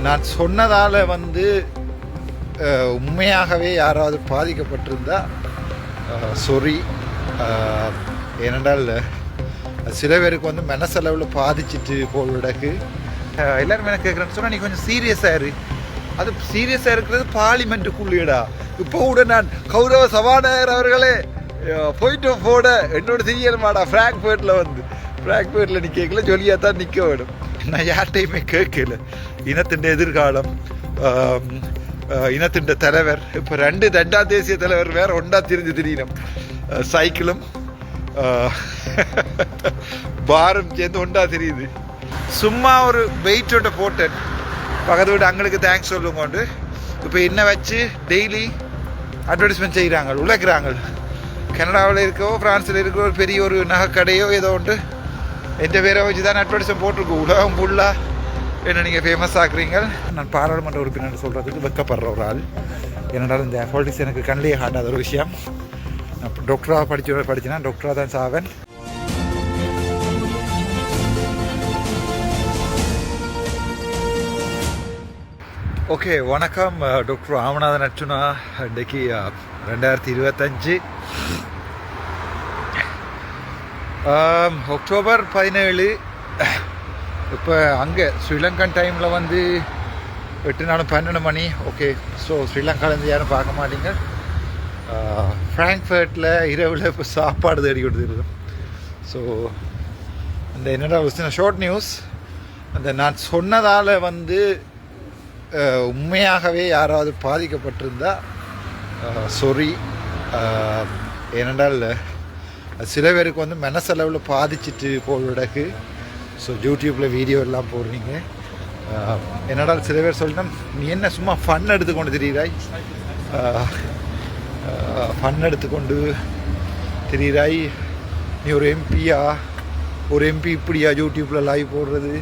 நான் சொன்னதால் உண்மையாகவே யாராவது பாதிக்கப்பட்டிருந்தா சொரி. ஏனென்றால் சில பேருக்கு மனசளவில் பாதிச்சுட்டு போடுறதுக்கு எல்லாருமே என்ன கேட்குறேன்னு சொன்னால் நீ கொஞ்சம் சீரியஸாக இரு. அது சீரியஸாக இருக்கிறது பார்லிமெண்ட்டுக்குள்ளேடா. இப்போ கூட நான் கௌரவ சபாநாயகர் அவர்களே போயிட்டு போட என்னோட தெரியலமாடா ஃப்ராங்க்ஃபர்ட்டில் நீ கேட்கல, ஜொலியாக தான் நிற்க வேணும். நான் யார்கிட்டையுமே கேட்கல. இனத்தின் எதிர்காலம், இனத்தின் தலைவர், இப்போ ரெண்டாம் தேசிய தலைவர் வேற ஒன்றா தெரியணும். சைக்கிளும் பாரும் சேர்ந்து ஒன்றா தெரியுது. சும்மா ஒரு வெயிட்டோட போட்டேன் பக்கத்து வீட்டு அங்களுக்கு தேங்க்ஸ் சொல்லுங்கோண்டு. இப்போ என்ன வச்சு டெய்லி அட்வர்டைஸ்மெண்ட் செய்கிறாங்க, உழைக்கிறாங்க. கனடாவில் இருக்கோ ஃப்ரான்ஸில் இருக்கிற ஒரு பெரிய ஒரு நகைக்கடையோ ஏதோ ஒன்று எந்த பேரை வச்சு தான் அட்வர்டைஸ்மெண்ட் போட்டிருக்கு. உலகம் ஃபுல்லாக என்ன நீங்கள் ஃபேமஸ் ஆக்குறீங்க. நான் பாராளுமன்ற உறுப்பினர் சொல்கிறதுக்கு வெக்கப்படுற ஒரு ஆள். என்னடாலும் இந்த பாலிட்டிக்ஸ் எனக்கு கண்ணிலே காட்டாத ஒரு விஷயம். நான் டாக்டராக படித்தேன்னா டாக்டராக தான் சாவேன். ஓகே, வணக்கம். டாக்டர் ராமநாதன் அர்ச்சுனா. இன்றைக்கு 2025 அக்டோபர் 17. இப்போ அங்கே ஸ்ரீலங்கன் டைமில் 8-12 மணி. ஓகே, ஸோ ஸ்ரீலங்காலேருந்து யாரும் பார்க்க மாட்டீங்க. ஃப்ராங்க்ஃபர்ட்டில் இரவில் இப்போ சாப்பாடு தேடி கொடுத்துருக்கோம். ஸோ இந்த என்னடா சின்ன ஷார்ட் நியூஸ். நான் சொன்னதால் உண்மையாகவே யாராவது பாதிக்கப்பட்டிருந்தா சொரி. ஏனென்றால் சில பேருக்கு மனசளவில் பாதிச்சுட்டு போடுறதுக்கு ஸோ யூடியூப்பில் வீடியோ எல்லாம் போடுறீங்க. என்னடால் சில பேர் சொல்லிட்டேன், நீ என்ன சும்மா ஃபன் எடுத்துக்கொண்டு திரியிறாய், ஃபன் எடுத்துக்கொண்டு திரியிறாய், நீ ஒரு எம்பியா, ஒரு எம்பி இப்படியா யூடியூப்பில் லைவ் போடுறது,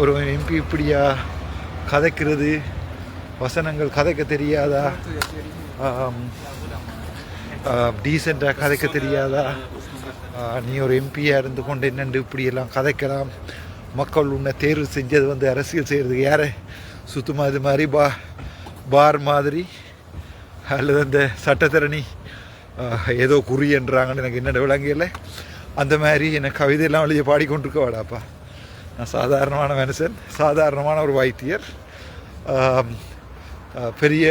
ஒரு எம்பி இப்படியா கதைக்கிறது, வசனங்கள் கதைக்க தெரியாதா, டீசெண்டாக கதைக்க தெரியாதா, நீ ஒரு எம்பியாக இருந்து கொண்டு என்னென்று இப்படியெல்லாம் கதைக்கலாம், மக்கள் உன்னை தேர்வு செஞ்சது அரசியல் செய்கிறதுக்கு யாரை சுத்தமாக இது மாதிரி பார் மாதிரி அல்லது அந்த சட்டத்தரணி ஏதோ குறின்றாங்கன்னு எனக்கு என்னென்ன விளங்கியலை. அந்த மாதிரி எனக்கு கவிதையெல்லாம் வெளியே பாடிக்கொண்டிருக்க வாடாப்பா. நான் சாதாரணமான மனுஷன், சாதாரணமான ஒரு வைத்தியர். பெரிய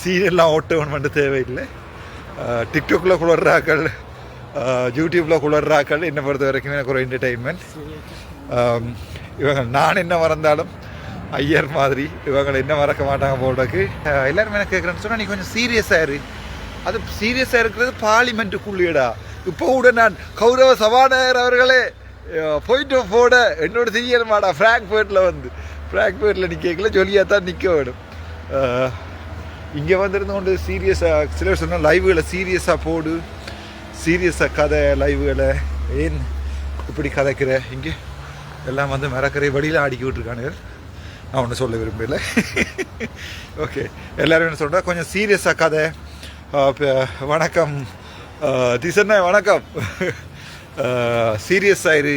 சீரியல்லாம் ஓட்டவன் பண்ண தேவையில்லை. டிக்டாக்கில் குளர்றாக்கள், யூடியூப்பில் குளர்றாக்கள் என்னை பொறுத்த வரைக்கும் எனக்கு ஒரு என்டர்டெயின்மெண்ட். இவங்க நான் என்ன மறந்தாலும் ஐயர் மாதிரி இவங்களை என்ன மறக்க மாட்டாங்க போடுறதுக்கு. எல்லாருமே என்ன கேட்குறேன்னு சொன்னால் நீ கொஞ்சம் சீரியஸாக இரு. அது சீரியஸாக இருக்கிறது பார்லிமெண்ட்டுக்குள்ளேடா. இப்போ கூட நான் கௌரவ சபாநாயகர் அவர்களே போயிட்டு போட என்னோட தெரியலமாடா ஃப்ராங்க்ஃபர்ட்டில் நீ கேட்கல, ஜொலியாக தான் நிற்க வேணும். இங்கே இருந்து கொண்டு சீரியஸாக சிலர் சொன்னால் லைவுகளை சீரியஸாக போடு, சீரியஸாக கதை லைவுகளை ஏன் இப்படி கதைக்கிற, இங்கே எல்லாம் மறக்கிற வழியில் ஆடிக்கி விட்டுருக்கானுங்க. நான் ஒன்று சொல்ல விரும்பல. ஓகே, எல்லோரும் என்ன சொல்கிறா கொஞ்சம் சீரியஸாக கதை. வணக்கம் திசண்ணா, வணக்கம். சீரியஸாக இரு,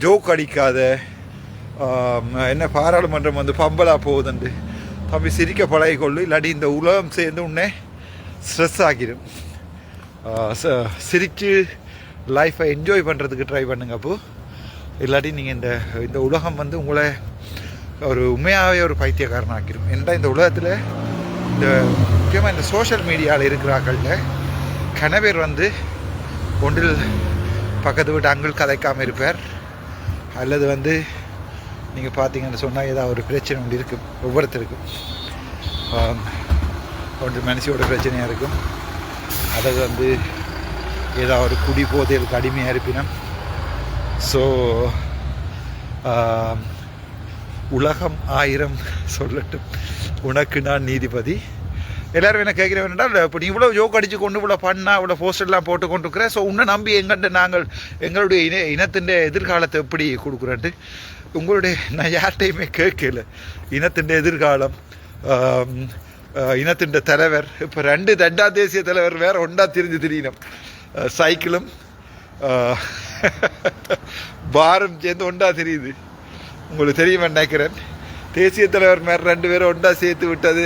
ஜோக் அடிக்காத. என்ன பாராளுமன்றம் பம்பலாக போகுதுண்டு தம்பி சிரிக்க பழகிக்கொள்ளு, இல்லாட்டி இந்த உலகம் சேர்ந்து உடனே ஸ்ட்ரெஸ் ஆகிடும். சிரித்து லைஃப்பை என்ஜாய் பண்ணுறதுக்கு ட்ரை பண்ணுங்க. அப்போது இல்லாட்டி நீங்கள் இந்த உலகம் உங்களை ஒரு உண்மையாகவே ஒரு பைத்தியக்காரன் ஆக்கிடும். ஏன்னா இந்த உலகத்தில் இந்த முக்கியமாக இந்த சோஷியல் மீடியாவில் இருக்கிறாக்களில் கணவர் ஒன்றில் பக்கத்து வீட்டு அங்கிள் கதைக்காமல் இருப்பார், அல்லது நீங்கள் பார்த்தீங்கன்னு சொன்னால் ஏதாவது ஒரு பிரச்சனை ஒன்று இருக்கும். ஒவ்வொருத்தருக்கும் ஒன்று மனசியோட பிரச்சனையாக இருக்கும், அல்லது ஏதாவது ஒரு குடி போதைகளுக்கு அடிமையாக இருப்பினும். ஸோ உலகம் 1000 சொல்லட்டும், உனக்கு நான் நீதிபதி. எல்லோரும் என்ன கேட்குறேன் வேண்டால், இப்போ நீ இவ்வளோ ஜோக் அடித்து கொண்டு இவ்வளோ பண்ணால் இவ்வளோ போஸ்டர்லாம் போட்டு கொண்டு இருக்கிறேன். ஸோ உன்னை நம்பி நாங்கள் எங்களுடைய இனத்தின் எதிர்காலத்தை எப்படி கொடுக்குறேன்ட்டு உங்களுடைய நான் யார்கிட்டையுமே கேட்கல. இனத்தின் எதிர்காலம், இனத்தின் தலைவர், இப்போ ரெண்டாம் தேசிய தலைவர் வேற ஒன்றா தெரியணும். சைக்கிளும் பாரும் சேர்ந்து ஒன்றா தெரியுது. உங்களுக்கு தெரியுமா நினைக்கிறேன். தேசிய தலைவர் மாதிரி 2 பேரும் ஒன்றா சேர்த்து விட்டது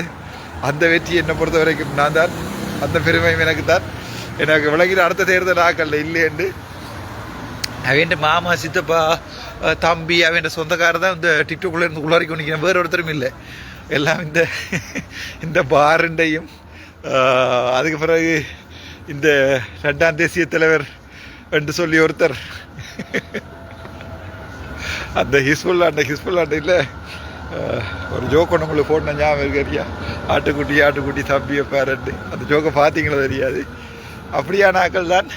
அந்த வெற்றி என்னை பொறுத்த வரைக்கும் நான் தான், அந்த பெருமையும் எனக்கு தான். எனக்கு விளங்கின அடுத்த தேர்தல் ஆக்கல இல்லையண்டு அவன் மாமா சித்தப்பா தம்பி அவன் சொந்தக்காரர் தான் இந்த டிக்டாக்ல இருந்து உள்ளாரிக்கு நிற்கிறேன், வேறு ஒருத்தரும் இல்லை. எல்லாம் இந்த பாருண்டையும் அதுக்கு பிறகு இந்த 2ஆம் தேசிய தலைவர் என்று சொல்லி ஒருத்தர் அந்த ஹிஸ்புல்லாண்ட இல்லை ஒரு ஜோக் ஒன்று உங்களுக்கு போட்ட ஞாபகம் இருக்கியா, ஆட்டுக்குட்டி தம்பியை பேரண்டு, அந்த ஜோக்கை பார்த்தீங்களோ தெரியாது. அப்படியான ஆக்கள் தான்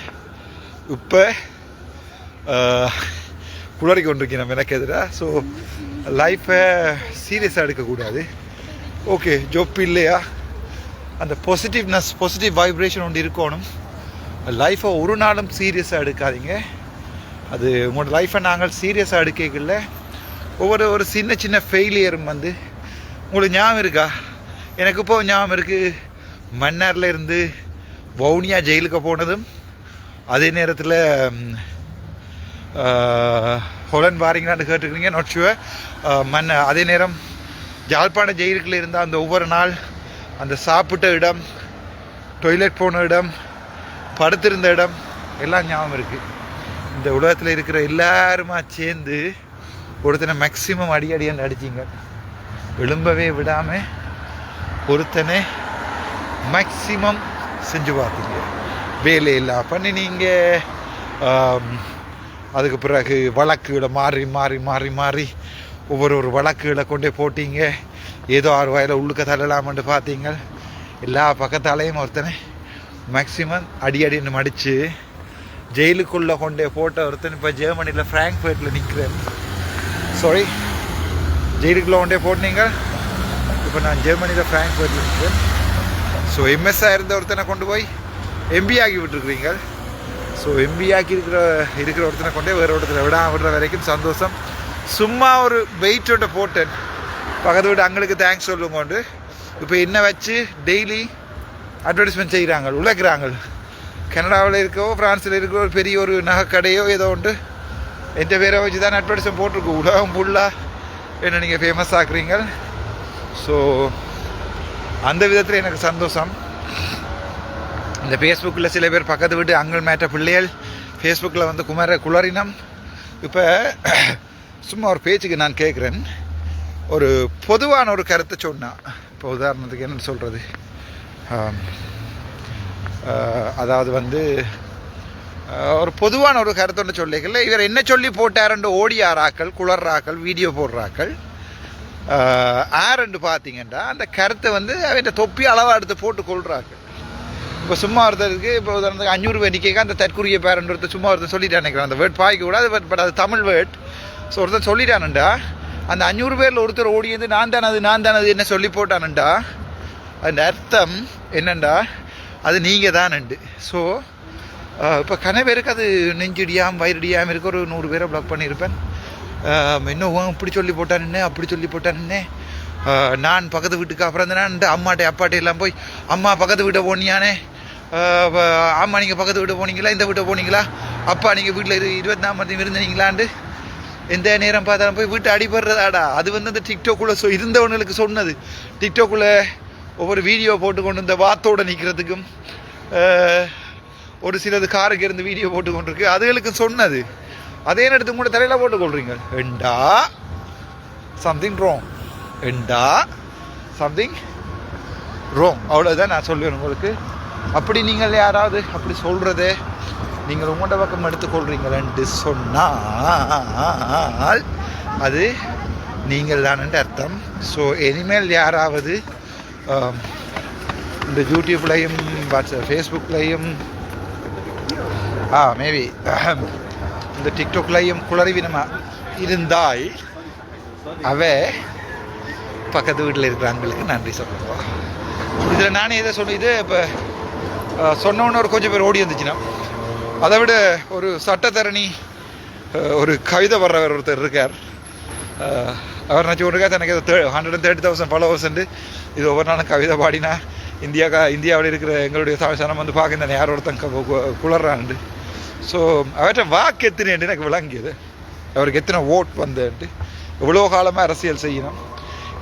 இப்போ குளறி கொண்டிருக்கேன் நம்ம எனக்கு எதிராக. ஸோ லைஃப்பை சீரியஸாக எடுக்கக்கூடாது. ஓகே ஜொப் இல்லையா, அந்த பாசிட்டிவ் வைப்ரேஷன் ஒன்று இருக்கணும். லைஃப்பை ஒரு நாளும் சீரியஸாக எடுக்காதீங்க. அது உங்களோட லைஃப்பை நாங்கள் சீரியஸாக எடுக்கல. ஒரு சின்ன ஃபெயிலியரும் உங்களுக்கு ஞாபகம் இருக்கா? எனக்கு இப்போ ஞாபகம் இருக்குது, மன்னாரில் இருந்து வவுனியா ஜெயிலுக்கு போனதும், அதே நேரத்தில் ஹொலன் வாரிங்களான்னு கேட்டுக்கிறீங்க, நாட் ஷுவர். அதே நேரம் யாழ்ப்பாண ஜெயிலுக்குள்ள இருந்த அந்த ஒவ்வொரு நாள் அந்த சாப்பிட்ட இடம், டொய்லெட் போன இடம், படுத்திருந்த இடம் எல்லாம் ஞாபகம் இருக்குது. இந்த உலகத்தில் இருக்கிற எல்லாருமா சேர்ந்து ஒருத்தனை மேக்சிமம் அடின்னு அடிச்சிங்க, எழும்பவே விடாமல் ஒருத்தனை மேக்சிமம் செஞ்சு பார்த்தீங்க, வேலையில்லா பண்ணினீங்க. அதுக்கு பிறகு வழக்குகளை மாறி ஒவ்வொரு வழக்குகளை கொண்டே போட்டீங்க. ஏதோ 6 வயதில் உள்ளுக்க தள்ளலாமன்ட்டு பார்த்தீங்க. எல்லா பக்கத்தாலையும் ஒருத்தனை மேக்சிமம் அடின்னு மடித்து ஜெயிலுக்குள்ளே கொண்டே போட்ட ஒருத்தன் இப்போ ஜெர்மனியில் ஃப்ராங்க்ஃபர்ட்டில் நிற்கிறேன். சாரி, ஜெயிலுக்குள்ளே கொண்டே போட்டீங்க. இப்போ நான் ஜெர்மனியில் ஃப்ராங்க்ஃபர்ட்டில் நிற்கிறேன். ஸோ எம்எஸ்ஆ இருந்த ஒருத்தனை கொண்டு போய் எம்பி ஆக்கி விட்டுருக்குறீங்க. ஸோ எம்பி ஆக்கி இருக்கிற ஒருத்தனை கொண்டே வேறு ஒருத்தரை விடுற வரைக்கும் சந்தோஷம். சும்மா ஒரு வெயிட்டோட போட்டேன் பக்கத்து வீட்டு அங்களுக்கு தேங்க்ஸ் சொல்லுங்கோண்டு. இப்போ என்ன வச்சு டெய்லி அட்வர்டைஸ்மெண்ட் செய்கிறாங்க, உழைக்கிறாங்க. கனடாவில் இருக்கோ ஃப்ரான்ஸில் இருக்கிற ஒரு பெரிய ஒரு நகைக்கடையோ ஏதோ உண்டு, எந்த பேரை வச்சு தான் அட்வர்டைஸ்மெண்ட் போட்டிருக்கு. உலகம் ஃபுல்லாக என்ன நீங்கள் ஃபேமஸ் ஆக்குறீங்க. ஸோ அந்த விதத்தில் எனக்கு சந்தோஷம். இந்த ஃபேஸ்புக்கில் சில பேர் பக்கத்து வீட்டு அங்கள் மேட்ட பிள்ளைகள் ஃபேஸ்புக்கில் குளறினம். இப்போ சும்மா ஒரு பேச்சுக்கு நான் கேட்குறேன், ஒரு பொதுவான ஒரு கருத்தை சொன்னான். இப்போ உதாரணத்துக்கு என்ன சொல்கிறது, அதாவது ஒரு பொதுவான ஒரு கருத்தொன்று சொல்லிக்கல, இவர் என்ன சொல்லி போட்டாருண்டு ஓடியாராக்கள், குளர்றாக்கள், வீடியோ போடுறாக்கள் ஆரண்டு பார்த்தீங்கன்னா அந்த கருத்தை அவன் தொப்பி அளவாக எடுத்து போட்டு கொள்றாக்கள். இப்போ சும்மா ஒருத்தருக்கு இப்போ உதாரணத்துக்கு 500 ரூபாய் நிற்க அந்த தற்குறிய பேரன்றத சும்மா ஒருத்தர் சொல்லிட்டான் நினைக்கிறேன். அந்த வேர்ட் பாய்க்க கூடாது, பட் அது தமிழ் வேர்ட். ஸோ ஒருத்தர் சொல்லிட்டானுண்டா, அந்த 500 பேரில் ஒருத்தர் ஓடியது நான் தானது என்ன சொல்லி போட்டானுண்டா, அந்த அர்த்தம் என்னண்டா அது நீங்கள் தானண்டு. ஸோ இப்போ கன பேருக்கு அது நெஞ்சிடியாமல் வயிறடியாமல் இருக்க ஒரு 100 பேரை ப்ளாக் பண்ணியிருப்பேன். இன்னும் இப்படி சொல்லி போட்டானுன்னே அப்படி சொல்லி போட்டானுன்னே. நான் பக்கத்து வீட்டுக்கு அப்புறம் நான் அம்மாட்டே அப்பாட்டே எல்லாம் போய் அம்மா பக்கத்து வீட்டை போனியானே, ஆமாம் நீங்கள் பக்கத்து வீட்டை போனீங்களா, இந்த வீட்டை போனீங்களா, அப்பா நீங்கள் வீட்டில் 24 இருந்தீங்களாண்டு எந்த நேரம் பார்த்தாலும் போய் வீட்டை அடிபடுறதாடா. அது அந்த டிக்டாக்குள்ளே இருந்தவனுக்கு சொன்னது. டிக்டாக்குள்ளே ஒவ்வொரு வீடியோ போட்டு கொண்டு இந்த வாத்தோடு நிற்கிறதுக்கும் ஒரு சிலது காருக்கு இருந்து வீடியோ போட்டு கொண்டிருக்கு, அதுகளுக்கு சொன்னது. அதே நேரத்துக்கு கூட தலையில் போட்டுக்கொள்றீங்க. எண்டா சம்திங் ரோங் அவ்வளோதான் நான் சொல்லுவேன் உங்களுக்கு. அப்படி நீங்கள் யாராவது அப்படி சொல்கிறதே நீங்கள் உங்களோட பக்கம் எடுத்துக்கொள்கிறீங்களேன்ட்டு சொன்னால் அது நீங்கள் தானே அர்த்தம். ஸோ இனிமேல் யாராவது இந்த யூடியூப்லையும் ஃபேஸ்புக்லையும் மேபி இந்த டிக்டாக்லையும் குளறிவினமாக இருந்தால் பக்கத்து வீட்டில் இருக்கிறவங்களுக்கு நன்றி சொல்லுவோம். இதில் நானே எதை சொன்ன இது இப்போ சொன்னோன்னு ஒரு கொஞ்சம் பேர் ஓடி வந்துச்சுன்னா, அதை விட ஒரு சட்டத்தரணி ஒரு கவிதை வர்றவர் ஒருத்தர் இருக்கார். அவர் நினச்சி ஒருக்கா எனக்கு 130,000 followers உண்டு. இது ஒவ்வொரு நாளும் கவிதை பாடினா இந்தியாவில் இருக்கிற எங்களுடைய சனம் பார்க்க இந்த யார் ஒருத்தங்க குளர்றான்ட்டு. ஸோ அவர்கிட்ட வாக்கு எத்தினேன்ட்டு எனக்கு விளங்கியது. அவருக்கு எத்தனை ஓட் வந்துட்டு எவ்வளோ காலமாக அரசியல் செய்யணும்,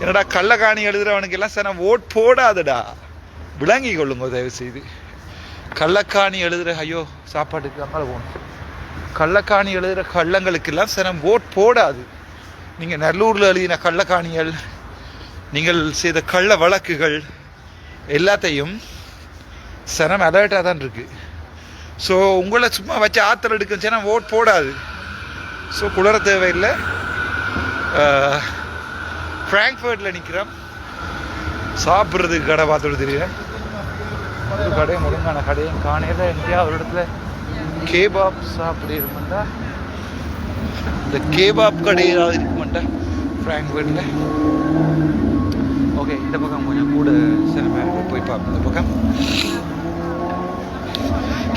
என்னடா கள்ளக்காணி எழுதுறவனுக்கு எல்லாம் சார் நான் ஓட் போடாதடா, விளங்கி கொள்ளுங்க தயவு செய்து. கள்ளக்காணி எழுதுகிற ஐயோ சாப்பாட்டுக்கு அங்கே போகணும், கள்ளக்காணி எழுதுகிற கள்ளங்களுக்கெல்லாம் சனம் ஓட் போடாது. நீங்கள் நல்லூரில் எழுதின கள்ளக்காணிகள், நீங்கள் செய்த கள்ள வழக்குகள் எல்லாத்தையும் சனம் அலர்ட்டாக தான் இருக்குது. ஸோ உங்களை சும்மா வச்சு ஆற்றல் எடுக்கச்சுன்னா ஓட் போடாது. ஸோ குளர தேவையில்லை. ஃப்ராங்க்ஃபர்ட்டில் நிற்கிறோம், சாப்பிட்றதுக்கு கடை பார்த்துட்டு தெரியுறேன். ஒரு கடையும் ஒழுங்கான கடையும் காணையில் எங்கேயா ஒரு இடத்துல கேபாப் சாப்பிடுறோம்டா. இந்த கேபாப் கடை ஏதாவது இருக்குமாண்டா ஃப்ராங்க்ஃபர்ட்டில். ஓகே, இந்த பக்கம் கொஞ்சம் கூட சினிமா போய் பார்ப்போம். இந்த பக்கம்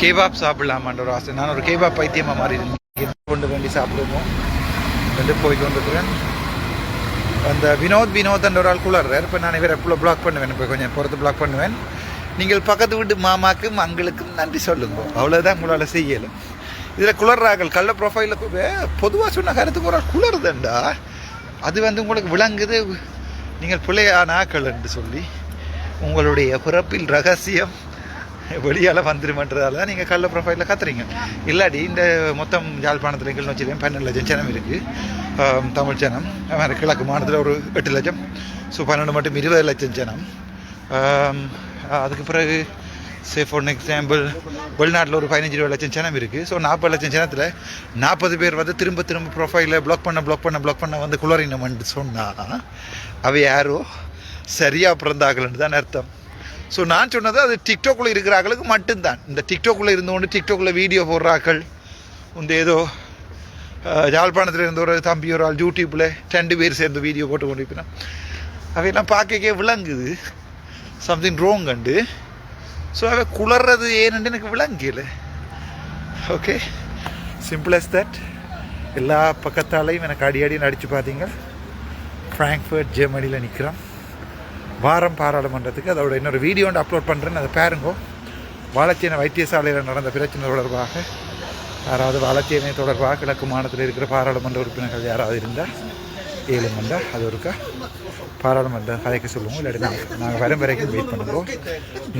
கேபாப் சாப்பிடலாமான்ற ஒரு ஆசை. நான் ஒரு கேபாப் பைத்தியமாக மாறி கொண்டு வேண்டி சாப்பிடுவோம் ரெண்டு போய் கொண்டிருக்கிறேன். அந்த வினோத் என்ற ஒரு ஆள் குளர்றார். இப்போ நான் இவரை எப்போ பிளாக் பண்ணுவேன், இப்போ கொஞ்சம் பொறுத்து பிளாக் பண்ணுவேன். நீங்கள் பக்கத்து வீட்டு மாமாக்கும் அங்களுக்கும் நன்றி சொல்லுங்க, அவ்வளோதான் உங்களால் செய்யலும். இதில் குளர்றார்கள் கள்ள ப்ரொஃபைலில் பொதுவாக சொன்ன கருத்துக்கு ஒரு ஆள் குளருதுண்டா, அது உங்களுக்கு விளங்குது நீங்கள் பிள்ளையான ஆக்கள் என்று சொல்லி. உங்களுடைய பிறப்பில் ரகசியம் வெளியால் வந்துருமன்றதால தான் நீங்கள் கள்ள ப்ரொஃபைலில் கத்துறீங்க. இல்லாடி இந்த மொத்தம் யாழ்ப்பாணத்தில் எங்கள்னு வச்சுருக்கேன் 12 லட்சம் ஜனம் இருக்குது, தமிழ் ஜனம். கிழக்கு மாநிலத்தில் ஒரு 8 லட்சம், ஸோ 12 மட்டும் 20 லட்சம் ஜனம். அதுக்கு பிறகு சே ஃபார் எக்ஸாம்பிள் வெளிநாட்டில் ஒரு 15-20 லட்சம் ஜனம் இருக்குது. ஸோ 40 லட்சம் ஜனத்தில் 40 பேர் வந்து திரும்ப ப்ரொஃபைலில் பிளாக் பண்ண வந்து குளறினமென்று சொன்னால் அவை யாரோ சரியாக பிறந்தார்கள்னு தான் அர்த்தம். ஸோ நான் சொன்னது அது டிக்டாக்குள்ளே இருக்கிறார்களுக்கு மட்டும்தான். இந்த டிக்டாக்குள்ளே இருந்தோண்டு டிக்டாக்குள்ளே வீடியோ போடுறாக்கள் இந்த ஏதோ யாழ்ப்பாணத்தில் இருந்த ஒரு தம்பி ஒரு ஆள் யூடியூப்பில் 2 பேர் சேர்ந்து வீடியோ போட்டு கொண்டிருப்பினா அவையெல்லாம் பார்க்கவே விளங்குது சம்திங் ரோங் கண்டு. ஸோ அவை குளர்றது ஏன்னு எனக்கு விளங்கல. Okay, simple as that. எல்லா பக்கத்தாலையும் எனக்கு அடி நடித்து பார்த்தீங்க. ஃப்ராங்க்ஃபர்ட் ஜெர்மனியில் நிற்கிறோம். வாரம் பாராளுமன்றத்துக்கு அதோட இன்னொரு வீடியோ ஒன்று அப்லோட் பண்ணுறேன்னு அதை பாருங்கோ. வாழைச்சேனை வைத்தியசாலையில் நடந்த பிரச்சனை தொடர்பாக யாராவது வாழைச்சேனை தொடர்பாக கிழக்கு மாநிலத்தில் இருக்கிற பாராளுமன்ற உறுப்பினர்கள் யாராவது இருந்தால் 7 மண்டா அது ஒருக்கா பாராளுமன்ற கதைக்கு சொல்லுவோம். இல்லாட்டி நாங்கள் வரும் வரைக்கும் வெயிட் பண்ணுவோம்.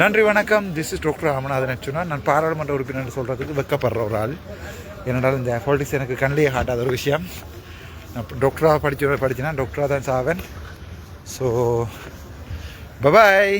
நன்றி, வணக்கம். This is doctor Ramanathan. சொன்னால் நான் பாராளுமன்ற உறுப்பினர் சொல்கிறதுக்கு வெக்கப்படுற ஒரு ஆள். என்னடால் இந்த பாலிட்டிக்ஸ் எனக்கு கண்ணிலேயே காட்டாத ஒரு விஷயம். நான் டாக்டராக படித்தேன்னா டாக்டராக தான் சாவேன். So bye-bye.